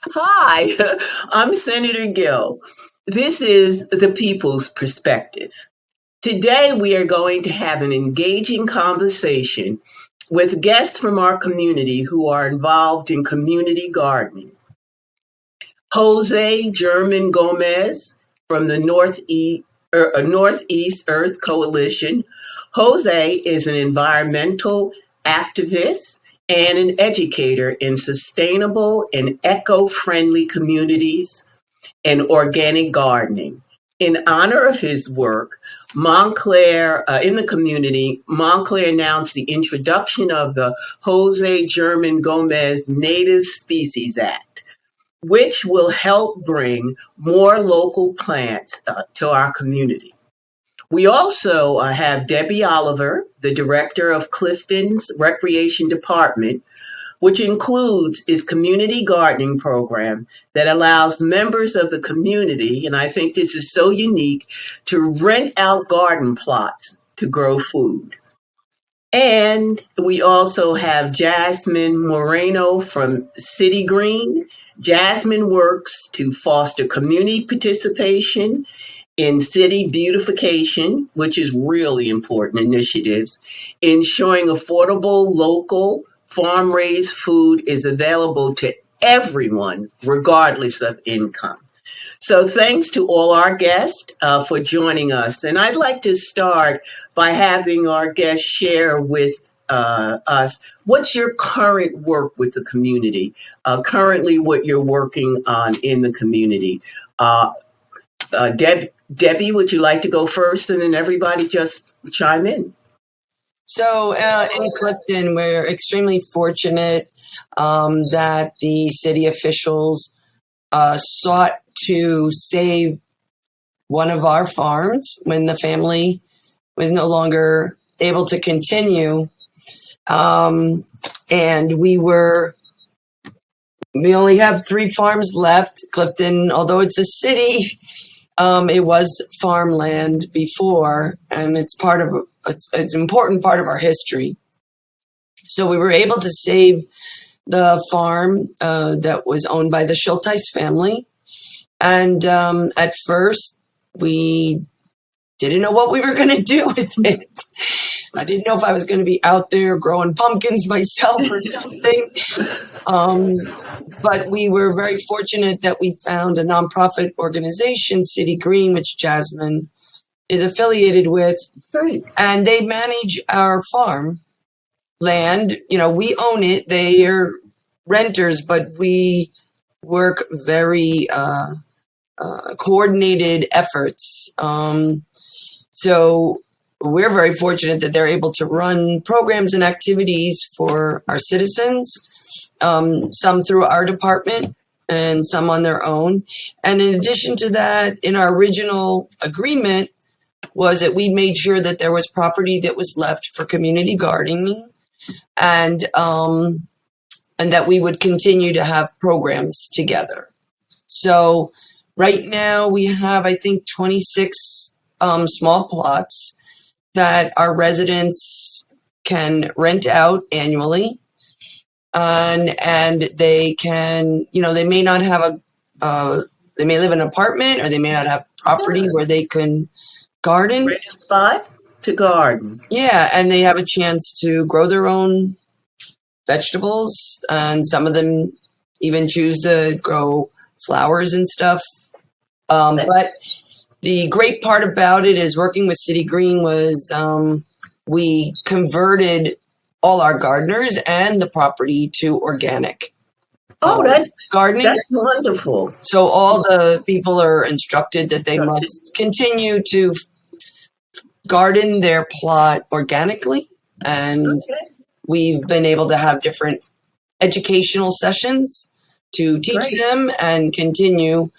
Hi, I'm Senator Gill. This is the People's Perspective. Today, we are going to have an engaging conversation with guests from our community who are involved in community gardening. Jose German Gomez from the Northeast Earth Coalition. Jose is an environmental activist and an educator in sustainable and eco-friendly communities and organic gardening. In honor of his work, Montclair, in the community, Montclair announced the introduction of the Jose German Gomez Native Species Act, which will help bring more local plants to our community. We also have Debbie Oliver, the director of Clifton's Recreation Department, which includes its community gardening program that allows members of the community, and I think this is so unique, to rent out garden plots to grow food. And we also have Jasmine Moreno from City Green. Jasmine works to foster community participation in city beautification, which is really important initiatives, ensuring affordable local farm raised food is available to everyone, regardless of income. So, thanks to all our guests for joining us. And I'd like to start by having our guests share with us what's your current work with the community, currently, what you're working on in the community. Uh, Debbie, would you like to go first and then everybody just chime in? So in Clifton, we're extremely fortunate that the city officials sought to save one of our farms when the family was no longer able to continue. And we only have 3 farms left. Clifton, although it's a city, it was farmland before, and it's an important part of our history. So we were able to save the farm that was owned by the Schulteis family. And at first, we didn't know what we were going to do with it. I didn't know if I was going to be out there growing pumpkins myself or something. But we were very fortunate that we found a nonprofit organization, City Green, which Jasmine is affiliated with. Great. And they manage our farm land. You know, we own it. They are renters, but we work very coordinated efforts. So we're very fortunate that they're able to run programs and activities for our citizens, some through our department and some on their own. And in addition to that, in our original agreement was that we made sure that there was property that was left for community gardening, and that we would continue to have programs together. So right now we have, I think, 26 small plots that our residents can rent out annually. And they can, they may not have they may live in an apartment, or they may not have property where they can garden. Rent a spot to garden. Yeah, and they have a chance to grow their own vegetables, and some of them even choose to grow flowers and stuff. But the great part about it is working with City Green was we converted all our gardeners and the property to organic. Oh, that's gardening. That's wonderful. So all the people are instructed that they must continue to garden their plot organically. And we've been able to have different educational sessions to teach them and continue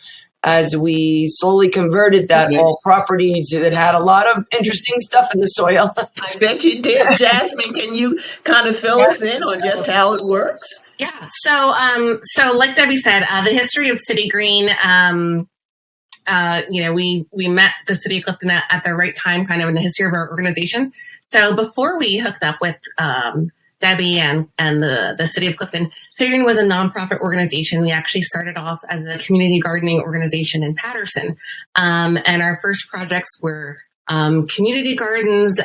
as we slowly converted that whole property that had a lot of interesting stuff in the soil. I bet you did. Jasmine, can you kind of fill us in on just how it works? Yeah. So like Debbie said, the history of City Green, we met the city of Clifton at the right time, kind of in the history of our organization. So before we hooked up with Debbie and the city of Clifton. City Green was a nonprofit organization. We actually started off as a community gardening organization in Patterson. And our first projects were community gardens.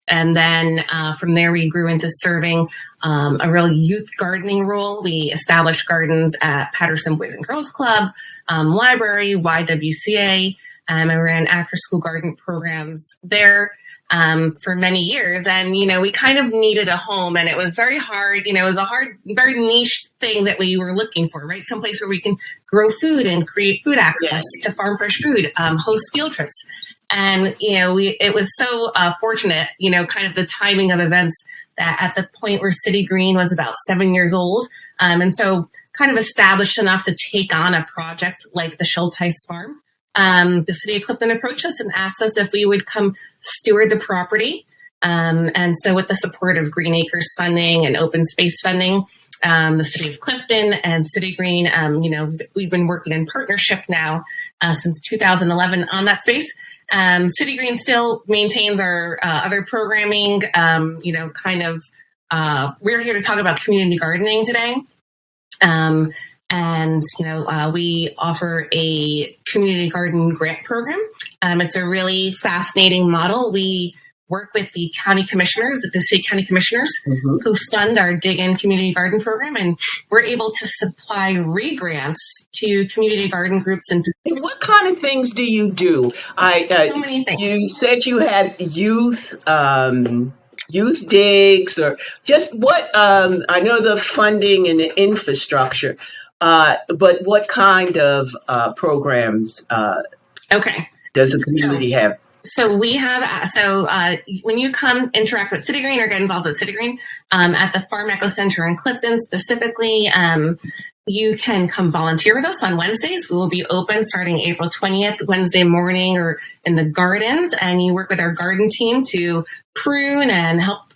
And then from there, we grew into serving a real youth gardening role. We established gardens at Patterson Boys and Girls Club, library, YWCA, and we ran after-school garden programs there for many years. And, we kind of needed a home, and it was very hard. It was a hard, very niche thing that we were looking for, right? Someplace where we can grow food and create food access to farm fresh food, host field trips. And, it was so fortunate, kind of the timing of events that at the point where City Green was about 7 years old. And so kind of established enough to take on a project like the Schulteis Farm. The city of Clifton approached us and asked us if we would come steward the property. And so with the support of Green Acres funding and open space funding, the city of Clifton and City Green, we've been working in partnership now since 2011 on that space. City Green still maintains our other programming, we're here to talk about community gardening today. We offer a community garden grant program. It's a really fascinating model. We work with the county commissioners, the city county commissioners, who fund our Dig In community garden program, and we're able to supply re-grants to community garden groups. And what kind of things do you do? So many things. You said you had youth digs, or just what? I know the funding and the infrastructure, but what kind of programs does the community have? So we have, when you come interact with City Green or get involved with City Green, at the Farm Echo Center in Clifton specifically, you can come volunteer with us on Wednesdays. We will be open starting April 20th, Wednesday morning, or in the gardens, and you work with our garden team to prune and help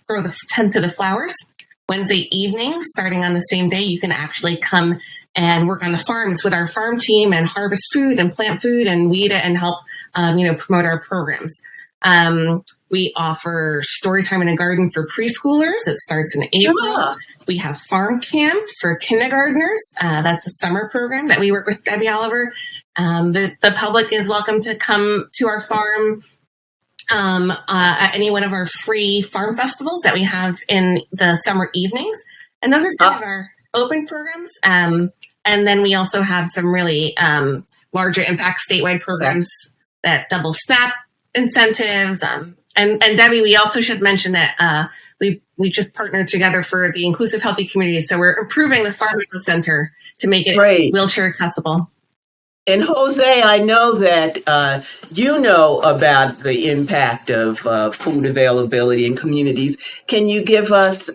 tend to the flowers. Wednesday evenings, starting on the same day, you can actually come and work on the farms with our farm team and harvest food and plant food and weed it and help promote our programs. We offer story time in a garden for preschoolers. It starts in April. We have farm camp for kindergartners. That's a summer program that we work with Debbie Oliver. The public is welcome to come to our farm at any one of our free farm festivals that we have in the summer evenings. And those are kind of our open programs. And then we also have some really larger impact statewide programs that double SNAP incentives. And Debbie, we also should mention that we just partnered together for the Inclusive Healthy Communities. So we're improving the Farm Echo Center to make it wheelchair accessible. And Jose, I know that you know about the impact of food availability in communities. Can you give us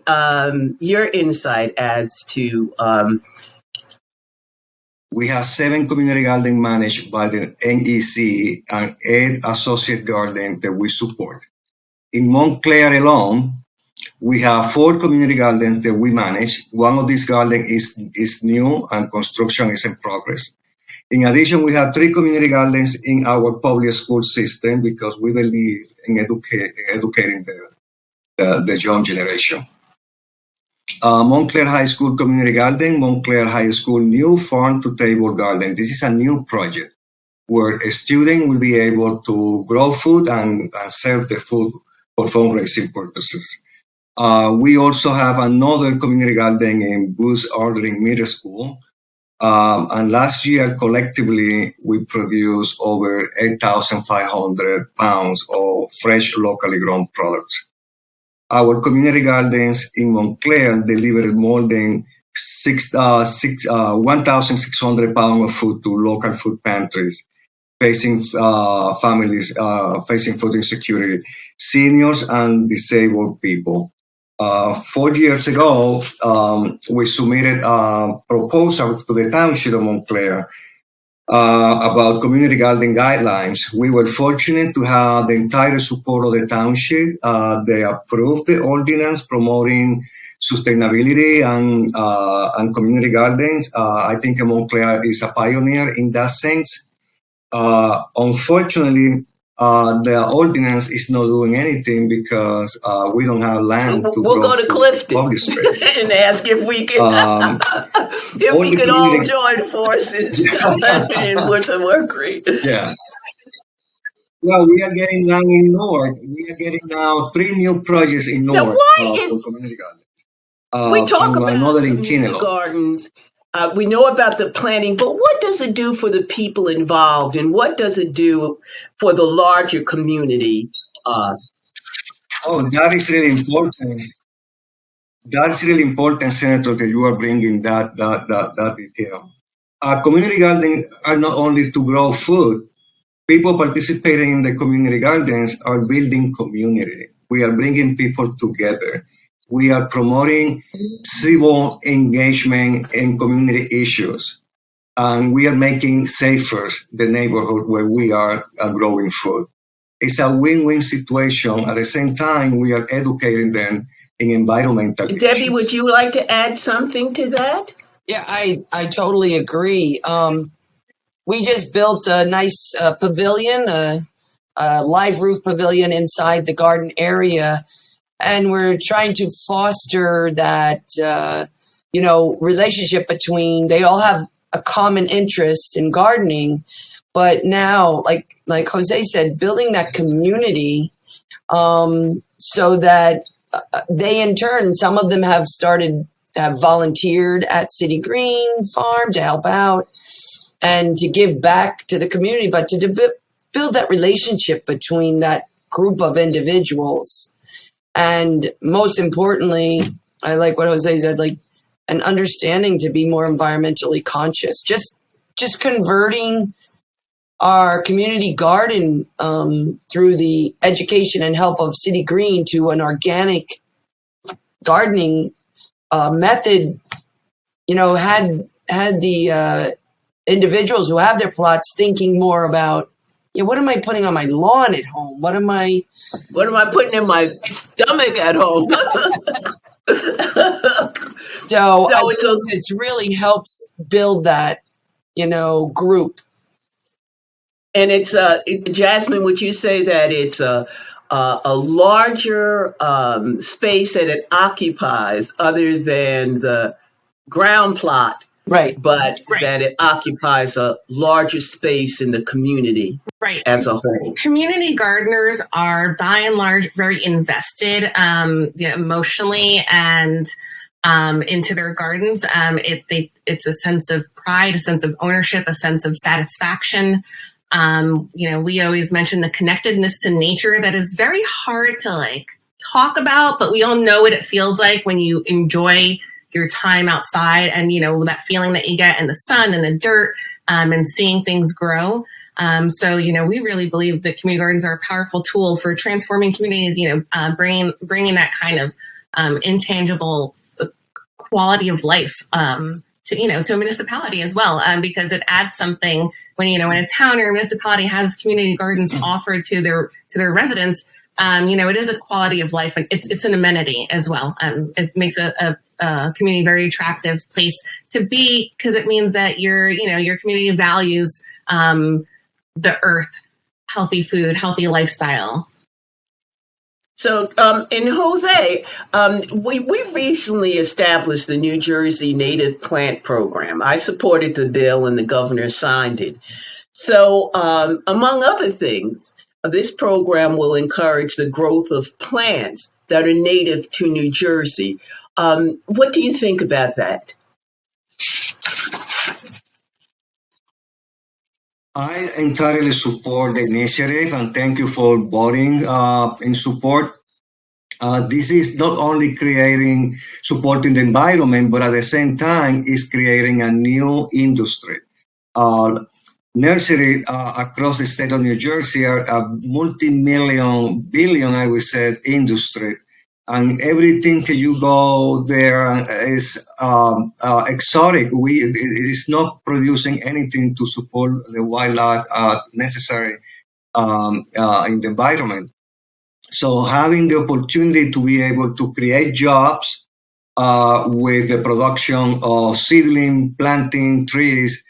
your insight as to... We have 7 community gardens managed by the NEC and 8 associate gardens that we support. In Montclair alone, we have 4 community gardens that we manage. One of these gardens is new and construction is in progress. In addition, we have 3 community gardens in our public school system because we believe in educating the young generation. Montclair High School Community Garden, Montclair High School New Farm to Table Garden. This is a new project where a student will be able to grow food and serve the food for fundraising purposes. We also have another community garden in Booth Ordering Middle School. And last year, collectively, we produced over 8,500 pounds of fresh, locally grown products. Our community gardens in Montclair delivered more than 1,600 pounds of food to local food pantries, facing families facing food insecurity, seniors and disabled people. 4 years ago, we submitted a proposal to the Township of Montclair about community garden guidelines. We were fortunate to have the entire support of the township. They approved the ordinance promoting sustainability and community gardens. I think Montclair is a pioneer in that sense. Unfortunately, the ordinance is not doing anything because we don't have land to We'll grow go to food in Clifton public space. and ask if we can if All we the could all community, join forces and work great. yeah. Well, we are getting now in North. We are getting now 3 new projects in Now, North why is for community gardens. we talk And about another in community Kinnelon. gardens? We know about the planning, but what does it do for the people involved, and what does it do for the larger community? Oh, that is really important. That's really important, Senator, that you are bringing that detail. Community gardens are not only to grow food. People participating in the community gardens are building community. We are bringing people together. We are promoting civil engagement in community issues. And we are making safer the neighborhood where we are growing food. It's a win-win situation. At the same time, we are educating them in environmental Debbie, issues. would you like to add something to that? Yeah, I totally agree. We just built a nice pavilion, a live roof pavilion inside the garden area, and we're trying to foster that relationship between. They all have a common interest in gardening, but now, like Jose said, building that community so that they in turn, some of them have volunteered at City Green Farm to help out and to give back to the community, but to build that relationship between that group of individuals. And most importantly, I like what Jose said, like an understanding to be more environmentally conscious. Just converting our community garden through the education and help of City Green to an organic gardening method, had the individuals who have their plots thinking more about, what am I putting on my lawn at home? What am I putting in my stomach at home? So it really helps build that, group. And it's Jasmine, would you say that it's a larger space that it occupies other than the ground plot, right? But that it occupies a larger space in the community, right, as a whole. Community gardeners are, by and large, very invested emotionally and into their gardens. It's a sense of pride, a sense of ownership, a sense of satisfaction. We always mention the connectedness to nature that is very hard to talk about, but we all know what it feels like when you enjoy your time outside and, that feeling that you get in the sun and the dirt and seeing things grow. So, we really believe that community gardens are a powerful tool for transforming communities, bringing that kind of intangible quality of life to a municipality as well, because it adds something when a town or a municipality has community gardens offered to their residents. It is a quality of life, and it's an amenity as well. It makes a community very attractive place to be because it means that your community values the earth, healthy food, healthy lifestyle. So, in Jose, we recently established the New Jersey Native Plant Program. I supported the bill and the governor signed it. So, among other things, this program will encourage the growth of plants that are native to New Jersey. What do you think about that? I entirely support the initiative and thank you for voting in support. This is not only supporting the environment, but at the same time is creating a new industry. Nursery across the state of New Jersey are a billion, I would say, industry. And everything you go there is exotic. It is not producing anything to support the wildlife necessary in the environment. So having the opportunity to be able to create jobs with the production of seedling, planting trees,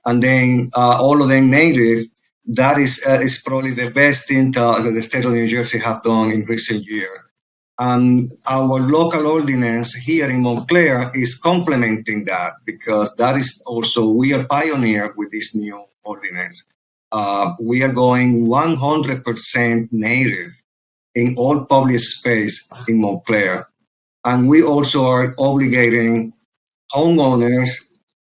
and then all of them native, that is probably the best thing that the state of New Jersey have done in recent years. And our local ordinance here in Montclair is complementing that, because that is also, we are pioneer with this new ordinance. We are going 100% native in all public space in Montclair. And we also are obligating homeowners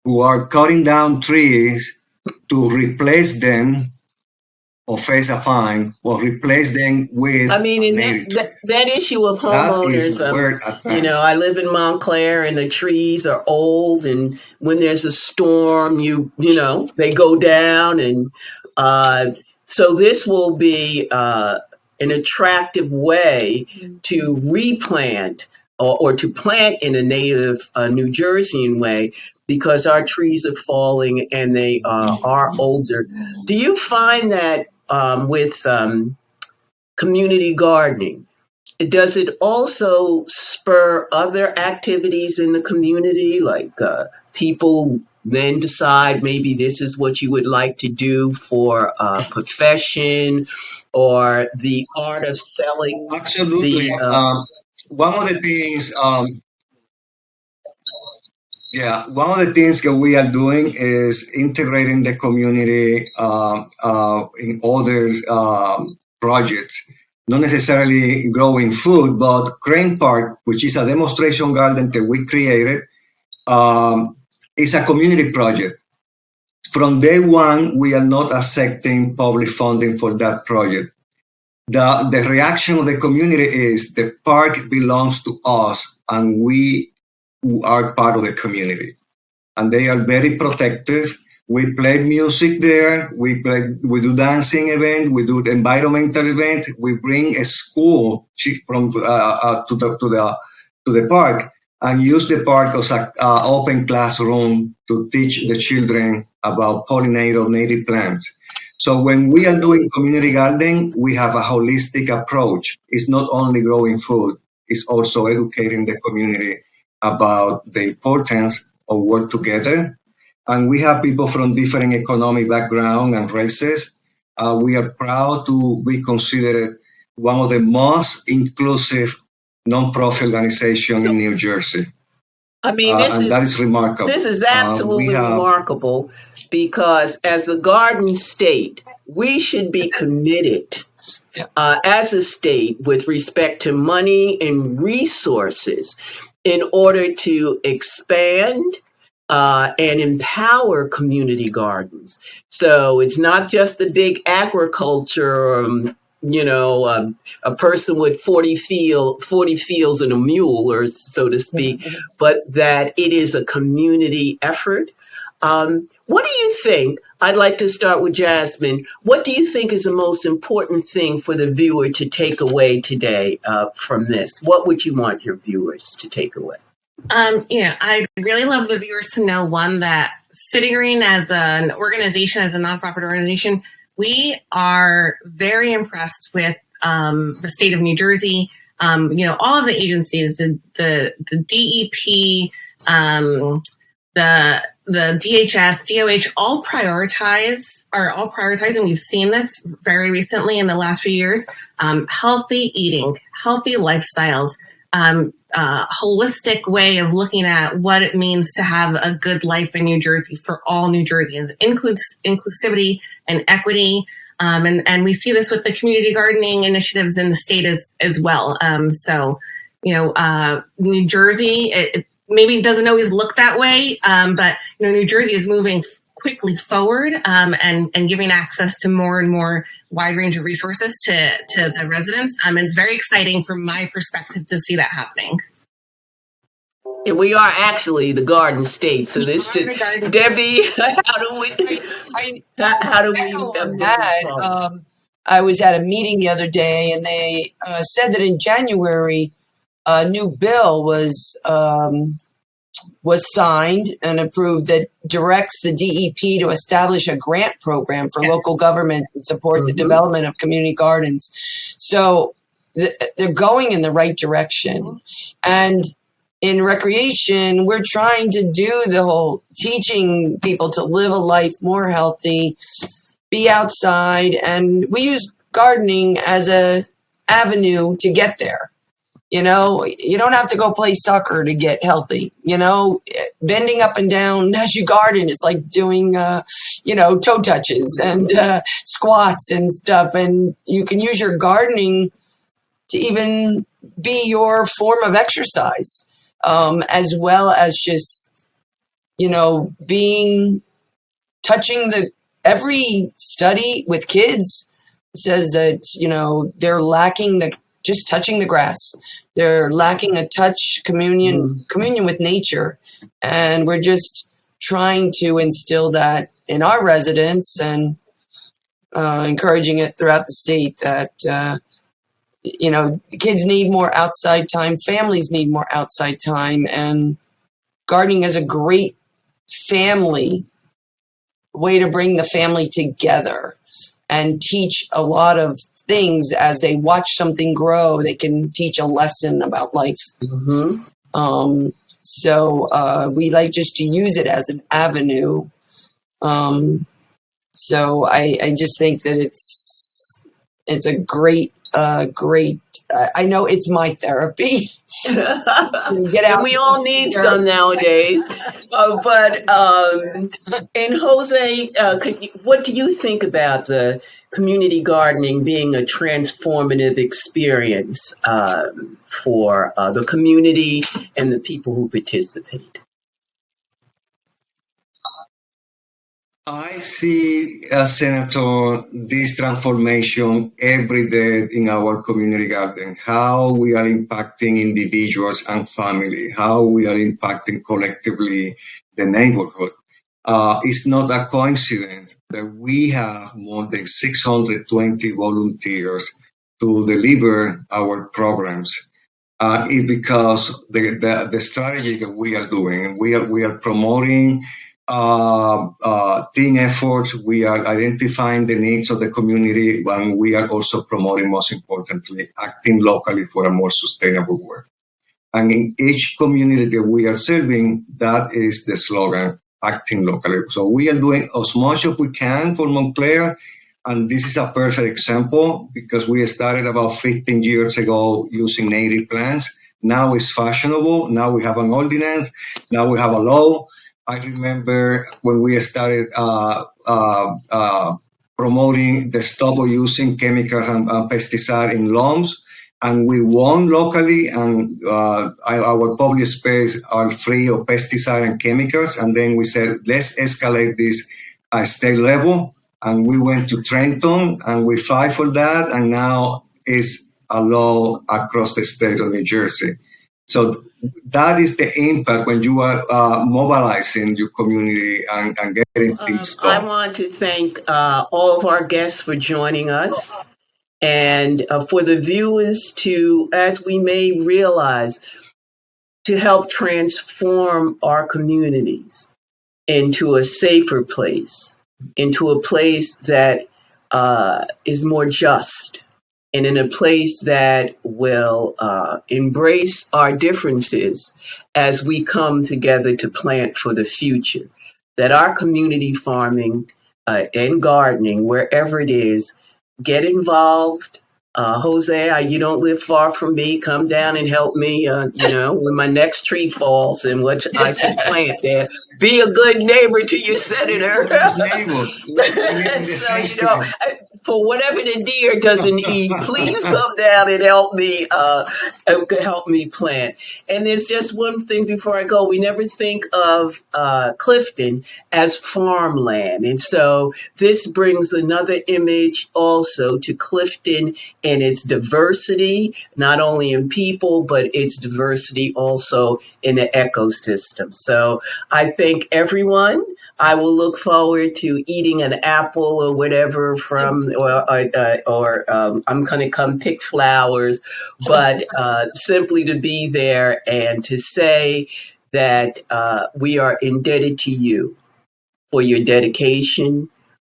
who are cutting down trees to replace them or face a fine, or replace them with I mean, in native trees. that issue of That is homeowners, where advanced. I live in Montclair, and the trees are old, and when there's a storm, they go down, and so this will be an attractive way to replant or to plant in a native New Jerseyan way, because our trees are falling and they are older. Do you find that with community gardening, does it also spur other activities in the community, like people then decide maybe this is what you would like to do for a profession, or the art of selling? Absolutely. One of the things, one of the things that we are doing is integrating the community in other projects. Not necessarily growing food, but Crane Park, which is a demonstration garden that we created, is a community project. From day one, we are not accepting public funding for that project. The reaction of the community is the park belongs to us, and we are part of the community. And they are very protective. We play music there. We do dancing event. We do environmental event. We bring a school from to the park, and use the park as an open classroom to teach the children about pollinator native plants. So when we are doing community gardening, we have a holistic approach. It's not only growing food; it's also educating the community about the importance of work together. And we have people from different economic backgrounds and races. We are proud to be considered one of the most inclusive nonprofit organizations in New Jersey. I mean, that is remarkable. This is absolutely remarkable, because as the Garden State, we should be committed as a state with respect to money and resources in order to expand and empower community gardens. So it's not just the big agriculture, a person with 40 fields and a mule, or so to speak, but that it is a community effort. What do you think? I'd like to start with Jasmine. What do you think is the most important thing for the viewer to take away today from this? What would you want your viewers to take away? I really love the viewers to know, one, that City Green as an organization, as a nonprofit organization, we are very impressed with the state of New Jersey. All of the agencies, the DEP, the DHS, DOH, all prioritize, and we've seen this very recently in the last few years, healthy eating, healthy lifestyles, holistic way of looking at what it means to have a good life in New Jersey for all New Jerseyans, includes inclusivity and equity. And we see this with the community gardening initiatives in the state as well. New Jersey, it maybe doesn't always look that way, but New Jersey is moving quickly forward and giving access to more and more wide range of resources to the residents. It's very exciting from my perspective to see that happening. And we are actually the Garden State. So this just, Debbie, how do we? I was at a meeting the other day, and they said that in January, a new bill was signed and approved that directs the DEP to establish a grant program for local governments to support the development of community gardens. So they're going in the right direction. And in recreation, we're trying to do the whole teaching people to live a life more healthy, be outside, and we use gardening as a avenue to get there. You know, you don't have to go play soccer to get healthy. You know, bending up and down as you garden is like doing, toe touches and squats and stuff. And you can use your gardening to even be your form of exercise, as well as just, touching every study with kids says that, they're lacking just touching the grass. They're lacking a touch communion with nature. And we're just trying to instill that in our residents and encouraging it throughout the state that, kids need more outside time, families need more outside time, and gardening is a great family way to bring the family together and teach a lot of things. As they watch something grow, they can teach a lesson about life. So we like just to use it as an avenue. So I just think that it's a great, I know it's my therapy. Get out. And we all need some nowadays. And Jose, what do you think about the community gardening being a transformative experience for the community and the people who participate? I see, Senator, this transformation every day in our community garden, how we are impacting individuals and family, how we are impacting collectively the neighborhood. It's not a coincidence that we have more than 620 volunteers to deliver our programs. It's because the strategy that we are doing, we are promoting team efforts, we are identifying the needs of the community, and we are also promoting, most importantly, acting locally for a more sustainable world. And in each community that we are serving, that is the slogan, acting locally. So we are doing as much as we can for Montclair, and this is a perfect example because we started about 15 years ago using native plants. Now it's fashionable. Now we have an ordinance. Now we have a law. I remember when we started promoting the stop of using chemicals and pesticides in lawns, and we won locally, and our public space are free of pesticide and chemicals. And then we said, let's escalate this at state level. And we went to Trenton and we fight for that. And now it's a law across the state of New Jersey. So that is the impact when you are mobilizing your community and getting things done. I want to thank all of our guests for joining us, and for the viewers to, as we may realize, to help transform our communities into a safer place, into a place that is more just, and in a place that will embrace our differences as we come together to plant for the future. That our community farming and gardening, wherever it is, get involved. Jose, you don't live far from me. Come down and help me, when my next tree falls and what I should plant there. Be a good neighbor to your senator. So, for whatever the deer doesn't eat, please come down and help me plant. And there's just one thing before I go. We never think of Clifton as farmland. And so this brings another image also to Clifton and its diversity, not only in people, but its diversity also in the ecosystem. So I thank everyone. I will look forward to eating an apple or whatever or I'm going to come pick flowers, but simply to be there and to say that we are indebted to you for your dedication,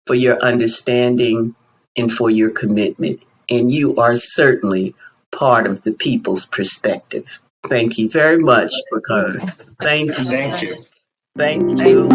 for your understanding, and for your commitment. And you are certainly part of the people's perspective. Thank you very much for coming. Thank you. Thank you. Thank you.